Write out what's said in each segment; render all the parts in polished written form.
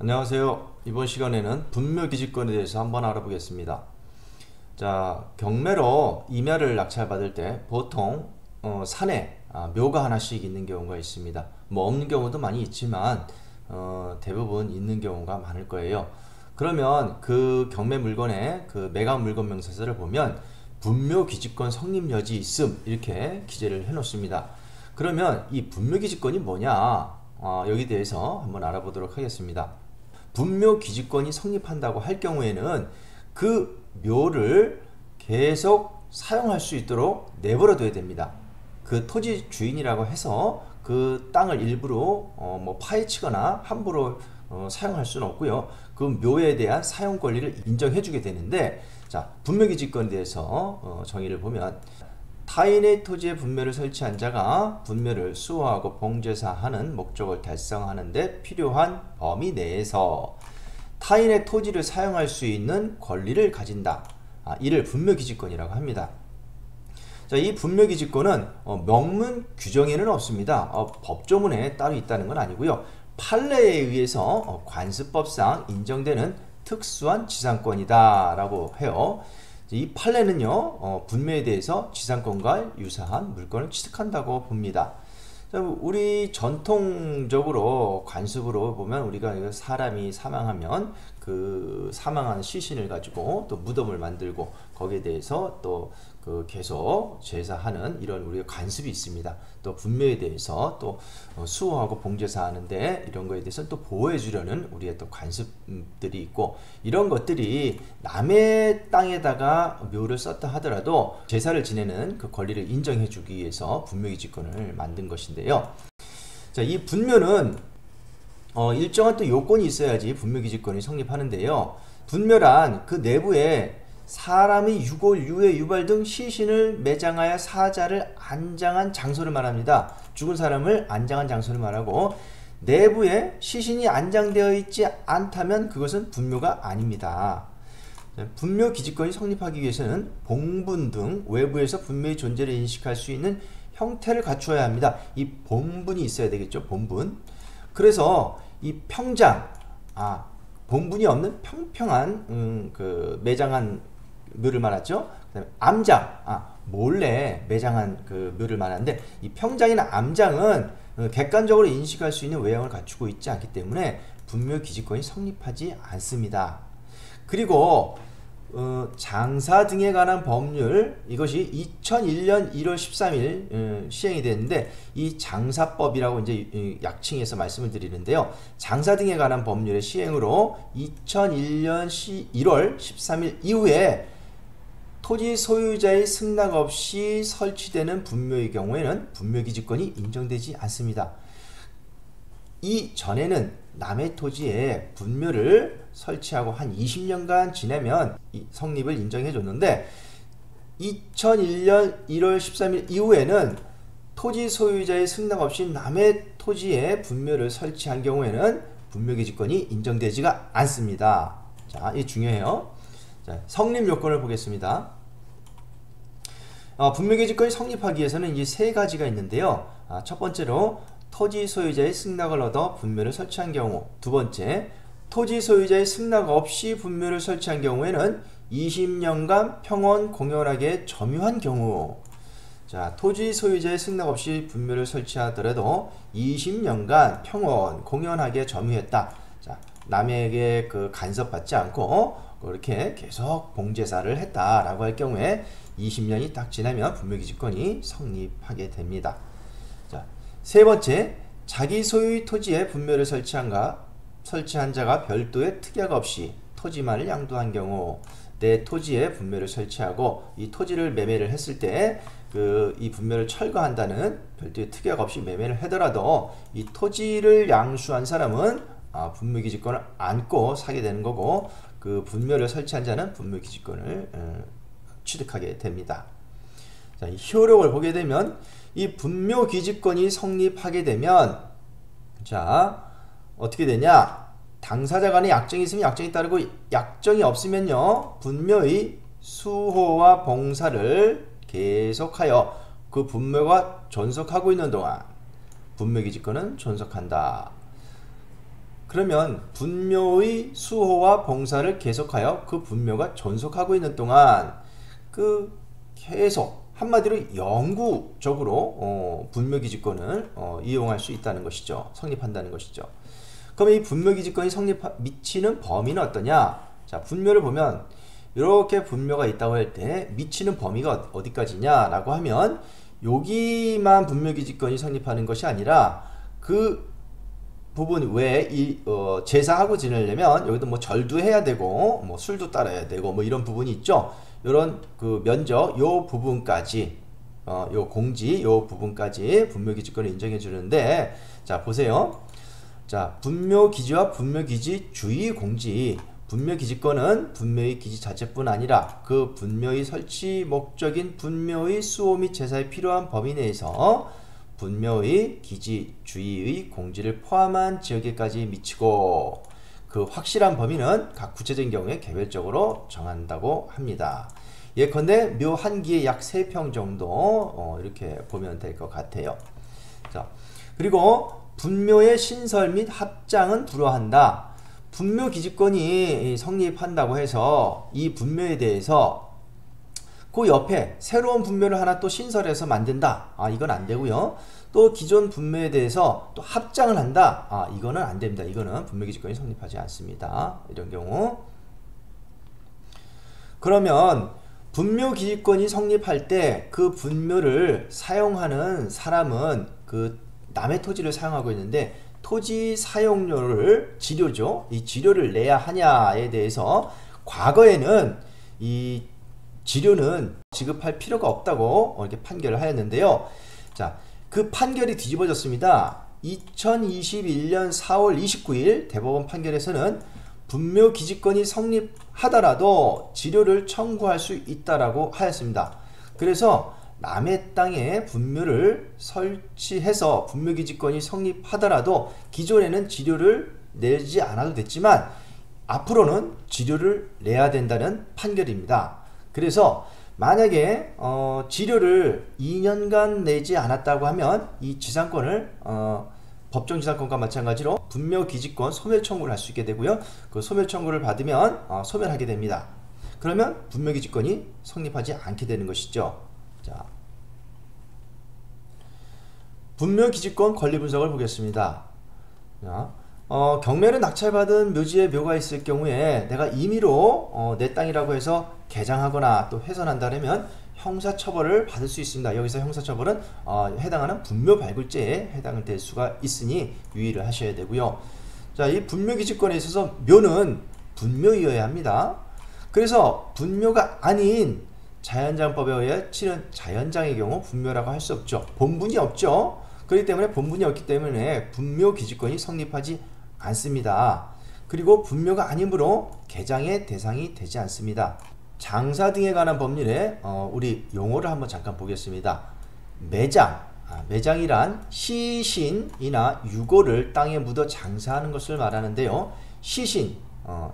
안녕하세요. 이번 시간에는 분묘기지권에 대해서 한번 알아보겠습니다. 자, 경매로 임야를 낙찰받을 때 보통 산에 묘가 하나씩 있는 경우가 있습니다. 뭐 없는 경우도 많이 있지만 대부분 있는 경우가 많을 거예요. 그러면 그 경매 물건의 그 매각 물건 명세서를 보면 분묘기지권 성립 여지 있음 이렇게 기재를 해 놓습니다. 그러면 이 분묘기지권이 뭐냐, 여기 대해서 한번 알아보도록 하겠습니다. 분묘기지권이 성립한다고 할 경우에는 그 묘를 계속 사용할 수 있도록 내버려 둬야 됩니다. 그 토지 주인이라고 해서 그 땅을 일부러 뭐 파헤치거나 함부로 사용할 수는 없고요. 그 묘에 대한 사용 권리를 인정해 주게 되는데, 자, 분묘기지권에 대해서 정의를 보면 타인의 토지에 분묘를 설치한 자가 분묘를 수호하고 봉제사하는 목적을 달성하는 데 필요한 범위 내에서 타인의 토지를 사용할 수 있는 권리를 가진다. 이를 분묘기지권이라고 합니다. 자, 이 분묘기지권은 명문 규정에는 없습니다. 법조문에 따로 있다는 건 아니고요. 판례에 의해서 관습법상 인정되는 특수한 지상권이다 라고 해요. 이 판례는요, 분묘에 대해서 지상권과 유사한 물건을 취득한다고 봅니다. 우리 전통적으로 관습으로 보면 우리가 사람이 사망하면 그 사망한 시신을 가지고 또 무덤을 만들고 거기에 대해서 또 그 계속 제사하는 이런 우리가 관습이 있습니다. 또 분묘에 대해서 또 수호하고 봉제사 하는데 이런 거에 대해서 또 보호해 주려는 우리의 또 관습들이 있고, 이런 것들이 남의 땅에다가 묘를 썼다 하더라도 제사를 지내는 그 권리를 인정해 주기 위해서 분묘기지권을 만든 것인데요. 자, 이 분묘는 일정한 또 요건이 있어야지 분묘기지권이 성립하는데요. 분묘란 그 내부에 사람이 유골, 유해, 유발 등 시신을 매장하여 사자를 안장한 장소를 말합니다. 죽은 사람을 안장한 장소를 말하고, 내부에 시신이 안장되어 있지 않다면 그것은 분묘가 아닙니다. 분묘기지권이 성립하기 위해서는 봉분 등 외부에서 분묘의 존재를 인식할 수 있는 형태를 갖추어야 합니다. 이 봉분이 있어야 되겠죠. 봉분. 그래서 이 평장, 봉분이 없는 평평한 그 매장한 묘를 말하죠. 그다음에 암장, 몰래 매장한 그 묘를 말하는데, 이 평장이나 암장은 객관적으로 인식할 수 있는 외형을 갖추고 있지 않기 때문에 분묘기지권이 성립하지 않습니다. 그리고 장사 등에 관한 법률, 이것이 2001년 1월 13일 시행이 됐는데, 이 장사법이라고 이제 약칭해서 말씀을 드리는데요. 장사 등에 관한 법률의 시행으로 2001년 1월 13일 이후에 토지 소유자의 승낙 없이 설치되는 분묘의 경우에는 분묘기지권이 인정되지 않습니다. 이 전에는 남의 토지에 분묘를 설치하고 한 20년간 지나면 성립을 인정해 줬는데, 2001년 1월 13일 이후에는 토지 소유자의 승낙 없이 남의 토지에 분묘를 설치한 경우에는 분묘기지권이 인정되지가 않습니다. 자, 이 중요해요. 자, 성립 요건을 보겠습니다. 분묘기지권이 성립하기 위해서는 이 세 가지가 있는데요. 첫 번째로 토지 소유자의 승낙을 얻어 분묘를 설치한 경우, 두 번째, 토지 소유자의 승낙 없이 분묘를 설치한 경우에는 20년간 평원 공연하게 점유한 경우. 자, 토지 소유자의 승낙 없이 분묘를 설치하더라도 20년간 평원 공연하게 점유했다. 자, 남에게 그 간섭받지 않고 그렇게 계속 봉제사를 했다라고 할 경우에 20년이 딱 지나면 분묘기지권이 성립하게 됩니다. 자, 세 번째, 자기 소유의 토지에 분묘를 설치한 자가 별도의 특약 없이 토지만을 양도한 경우, 내 토지에 분묘를 설치하고 이 토지를 매매를 했을 때 이 분묘를 철거한다는 별도의 특약 없이 매매를 하더라도 이 토지를 양수한 사람은 분묘기지권을 안고 사게 되는 거고, 그 분묘를 설치한 자는 분묘기지권을 취득하게 됩니다. 자, 이 효력을 보게 되면 이 분묘기지권이 성립하게 되면, 자, 어떻게 되냐? 당사자 간에 약정이 있으면 약정이 따르고, 약정이 없으면요, 분묘의 수호와 봉사를 계속하여 그 분묘가 존속하고 있는 동안 분묘기지권은 존속한다. 그러면 분묘의 수호와 봉사를 계속하여 그 분묘가 존속하고 있는 동안 그 계속 한마디로 영구적으로 분묘기지권을 이용할 수 있다는 것이죠. 성립한다는 것이죠. 그럼 이 분묘기지권이 미치는 범위는 어떠냐? 자, 분묘를 보면 이렇게 분묘가 있다고 할 때 미치는 범위가 어디까지냐 라고 하면 여기만 분묘기지권이 성립하는 것이 아니라 그 부분 외에 제사하고 지내려면 여기도 뭐 절도 해야 되고 뭐 술도 따라야 되고 뭐 이런 부분이 있죠. 이런 그 면적 요 부분까지 요 공지 요 부분까지 분묘기지권을 인정해 주는데, 자 보세요. 자, 분묘기지와 분묘기지 주의 공지. 분묘기지권은 분묘의 기지 자체뿐 아니라 그 분묘의 설치 목적인 분묘의 수호 및 제사에 필요한 범위 내에서 분묘의 기지 주의의 공지를 포함한 지역에까지 미치고 그 확실한 범위는 각 구체적인 경우에 개별적으로 정한다고 합니다. 예컨대 묘 한 기에 약 3평 정도 이렇게 보면 될 것 같아요. 자, 그리고 분묘의 신설 및 합장은 불허한다. 분묘기지권이 성립한다고 해서 이 분묘에 대해서 그 옆에 새로운 분묘를 하나 또 신설해서 만든다. 이건 안 되고요. 또 기존 분묘에 대해서 또 합장을 한다. 이거는 안 됩니다. 이거는 분묘기지권이 성립하지 않습니다. 이런 경우. 그러면 분묘기지권이 성립할 때 그 분묘를 사용하는 사람은 그 남의 토지를 사용하고 있는데 토지 사용료를 지료죠. 이 지료를 내야 하냐에 대해서 과거에는 이 지료는 지급할 필요가 없다고 이렇게 판결을 하였는데요. 자, 그 판결이 뒤집어졌습니다. 2021년 4월 29일 대법원 판결에서는 분묘기지권이 성립하더라도 지료를 청구할 수 있다라고 하였습니다. 그래서 남의 땅에 분묘를 설치해서 분묘기지권이 성립하더라도 기존에는 지료를 내지 않아도 됐지만 앞으로는 지료를 내야 된다는 판결입니다. 그래서 만약에 지료를 2년간 내지 않았다고 하면 이 지상권을 법정지상권과 마찬가지로 분묘기지권 소멸 청구를 할 수 있게 되고요. 그 소멸 청구를 받으면 소멸하게 됩니다. 그러면 분묘기지권이 성립하지 않게 되는 것이죠. 자, 분묘기지권 권리분석을 보겠습니다. 자, 경매를 낙찰받은 묘지에 묘가 있을 경우에 내가 임의로 내 땅이라고 해서 개장하거나 또 훼손한다면 형사처벌을 받을 수 있습니다. 여기서 형사처벌은 해당하는 분묘발굴죄에 해당될 수가 있으니 유의를 하셔야 되고요. 자, 이 분묘기지권에 있어서 묘는 분묘이어야 합니다. 그래서 분묘가 아닌 자연장법에 의해 치는 자연장의 경우 분묘라고 할 수 없죠. 본분이 없죠. 그렇기 때문에 본분이 없기 때문에 분묘기지권이 성립하지 않습니다. 그리고 분묘가 아니므로 개장의 대상이 되지 않습니다. 장사 등에 관한 법률에 우리 용어를 한번 잠깐 보겠습니다. 매장, 매장이란 시신이나 유골을 땅에 묻어 장사하는 것을 말하는데요. 시신,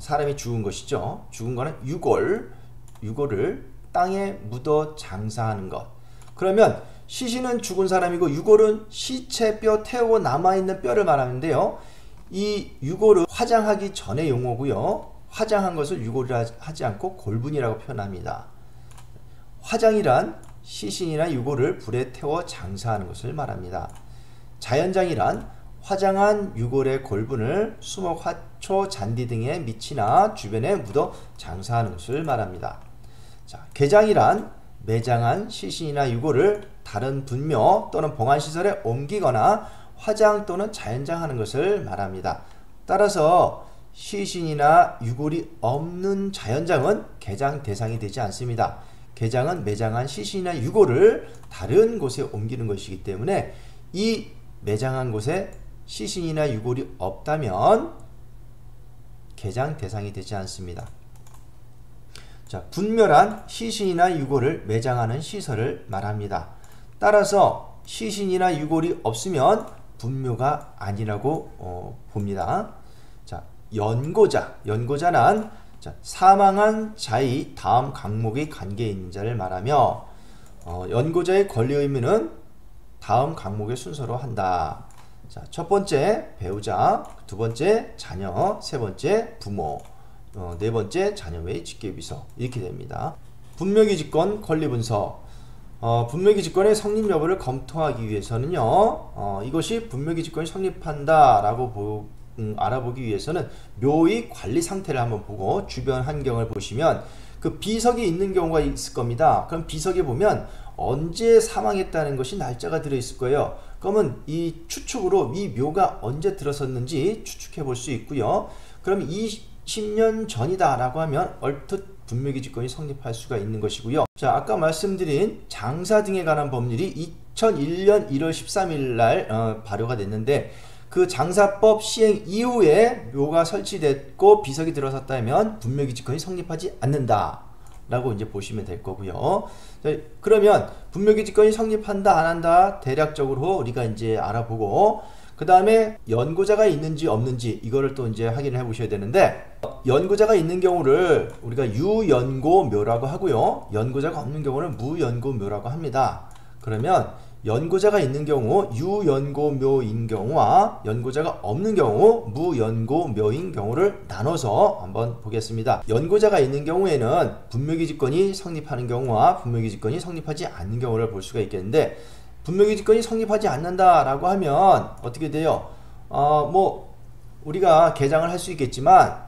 사람이 죽은 것이죠. 죽은 거는 유골을 땅에 묻어 장사하는 것. 그러면 시신은 죽은 사람이고 유골은 시체 뼈 태우고 남아있는 뼈를 말하는데요. 이 유골은 화장하기 전의 용어고요. 화장한 것을 유골이라 하지 않고 골분이라고 표현합니다. 화장이란 시신이나 유골을 불에 태워 장사하는 것을 말합니다. 자연장이란 화장한 유골의 골분을 수목, 화초, 잔디 등의 밑이나 주변에 묻어 장사하는 것을 말합니다. 자, 개장이란 매장한 시신이나 유골을 다른 분묘 또는 봉안시설에 옮기거나 화장 또는 자연장하는 것을 말합니다. 따라서 시신이나 유골이 없는 자연장은 개장 대상이 되지 않습니다. 개장은 매장한 시신이나 유골을 다른 곳에 옮기는 것이기 때문에 이 매장한 곳에 시신이나 유골이 없다면 개장 대상이 되지 않습니다. 자, 분묘란 시신이나 유골을 매장하는 시설을 말합니다. 따라서 시신이나 유골이 없으면 분묘가 아니라고 봅니다. 자, 연고자는 사망한 자의 다음 강목의 관계에 있는 자를 말하며 연고자의 권리 의무는 다음 강목의 순서로 한다. 자, 첫 번째 배우자, 두 번째 자녀, 세 번째 부모, 네 번째 자녀 외의 직계비서 이렇게 됩니다. 분묘기지권 권리분석. 분묘기지권의 성립 여부를 검토하기 위해서는요, 이것이 분묘기지권이 성립한다 라고 알아보기 위해서는 묘의 관리 상태를 한번 보고 주변 환경을 보시면 그 비석이 있는 경우가 있을 겁니다. 그럼 비석에 보면 언제 사망했다는 것이 날짜가 들어있을 거예요. 그러면 이 추측으로 이 묘가 언제 들어섰는지 추측해 볼 수 있고요. 그럼 20년 전이다 라고 하면 얼핏 분묘기지권이 성립할 수가 있는 것이고요. 자, 아까 말씀드린 장사 등에 관한 법률이 2001년 1월 13일 날 발효가 됐는데 그 장사법 시행 이후에 묘가 설치됐고 비석이 들어섰다면 분묘기지권이 성립하지 않는다 라고 이제 보시면 될 거고요. 자, 그러면 분묘기지권이 성립한다 안 한다 대략적으로 우리가 이제 알아보고 그 다음에 연고자가 있는지 없는지 이거를 또 이제 확인을 해 보셔야 되는데 연고자가 있는 경우를 우리가 유연고묘라고 하고요. 연고자가 없는 경우는 무연고묘라고 합니다. 그러면 연고자가 있는 경우 유연고묘인 경우와 연고자가 없는 경우 무연고묘인 경우를 나눠서 한번 보겠습니다. 연고자가 있는 경우에는 분묘기지권이 성립하는 경우와 분묘기지권이 성립하지 않는 경우를 볼 수가 있겠는데 분묘기지권이 성립하지 않는다라고 하면 어떻게 돼요? 뭐 우리가 개장을 할 수 있겠지만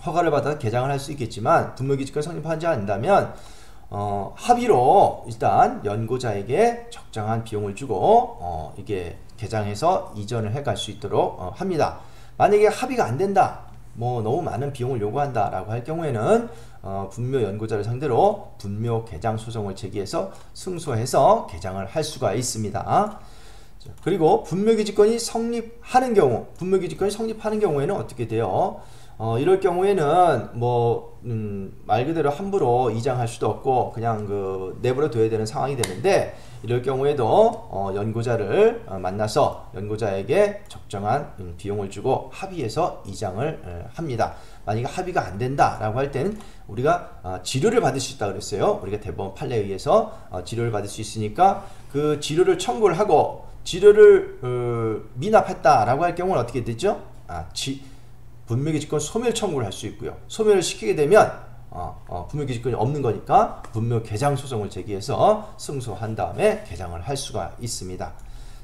허가를 받아서 개장을 할 수 있겠지만 분묘기지권이 성립하지 않는다면 합의로 일단 연고자에게 적정한 비용을 주고 이게 개장해서 이전을 해 갈 수 있도록 합니다. 만약에 합의가 안 된다, 뭐 너무 많은 비용을 요구한다 라고 할 경우에는 분묘 연고자를 상대로 분묘 개장 소송을 제기해서 승소해서 개장을 할 수가 있습니다. 그리고 분묘기지권이 성립하는 경우, 분묘기지권이 성립하는 경우에는 어떻게 돼요? 이럴 경우에는 뭐 말 그대로 함부로 이장할 수도 없고 그냥 내버려 둬야 되는 상황이 되는데 이럴 경우에도 연고자를 만나서 연고자에게 적정한 비용을 주고 합의해서 이장을 합니다. 만약에 합의가 안 된다라고 할 때는 우리가 지료를 받을 수 있다 그랬어요. 우리가 대법원 판례에 의해서 지료를 받을 수 있으니까 그 지료를 청구를 하고 지료를 미납했다라고 할 경우는 어떻게 되죠? 분묘기지권 소멸 청구를 할 수 있고요. 소멸을 시키게 되면 분묘기지권이 없는 거니까 분묘 개장 소송을 제기해서 승소한 다음에 개장을 할 수가 있습니다.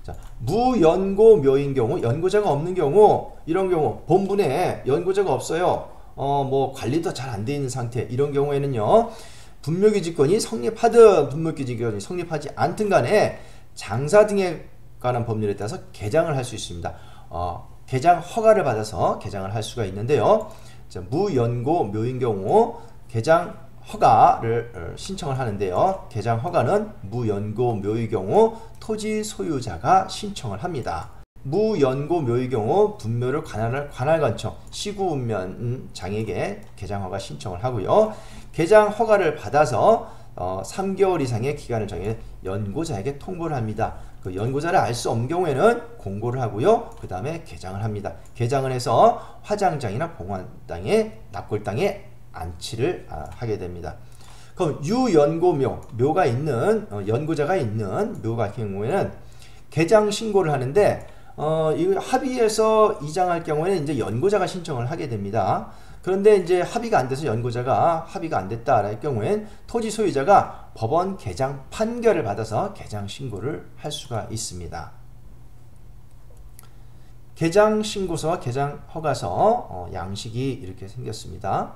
자, 무연고묘인 경우, 연고자가 없는 경우, 이런 경우 본분에 연고자가 없어요. 뭐 관리도 잘 안 돼 있는 상태, 이런 경우에는요, 분묘기지권이 성립하든 분묘기지권이 성립하지 않든 간에 장사 등에 관한 법률에 따라서 개장을 할 수 있습니다. 개장 허가를 받아서 개장을 할 수가 있는데요. 자, 무연고묘인 경우 개장 허가를 신청을 하는데요. 개장 허가는 무연고묘의 경우 토지 소유자가 신청을 합니다. 무연고묘의 경우 분묘를 관할관청 시구운면장에게 개장 허가 신청을 하고요. 개장 허가를 받아서 3개월 이상의 기간을 정해 연고자에게 통보를 합니다. 그 연고자를 알 수 없는 경우에는 공고를 하고요. 그 다음에 개장을 합니다. 개장을 해서 화장장이나 봉환당에 납골당에 안치를 하게 됩니다. 그럼 유연고묘, 묘가 있는 연고자가 있는 묘 같은 경우에는 개장 신고를 하는데 이 합의해서 이장할 경우에는 이제 연고자가 신청을 하게 됩니다. 그런데 이제 합의가 안 돼서 연고자가 합의가 안 됐다라는 경우엔 토지 소유자가 법원 개장 판결을 받아서 개장 신고를 할 수가 있습니다. 개장 신고서와 개장 허가서 양식이 이렇게 생겼습니다.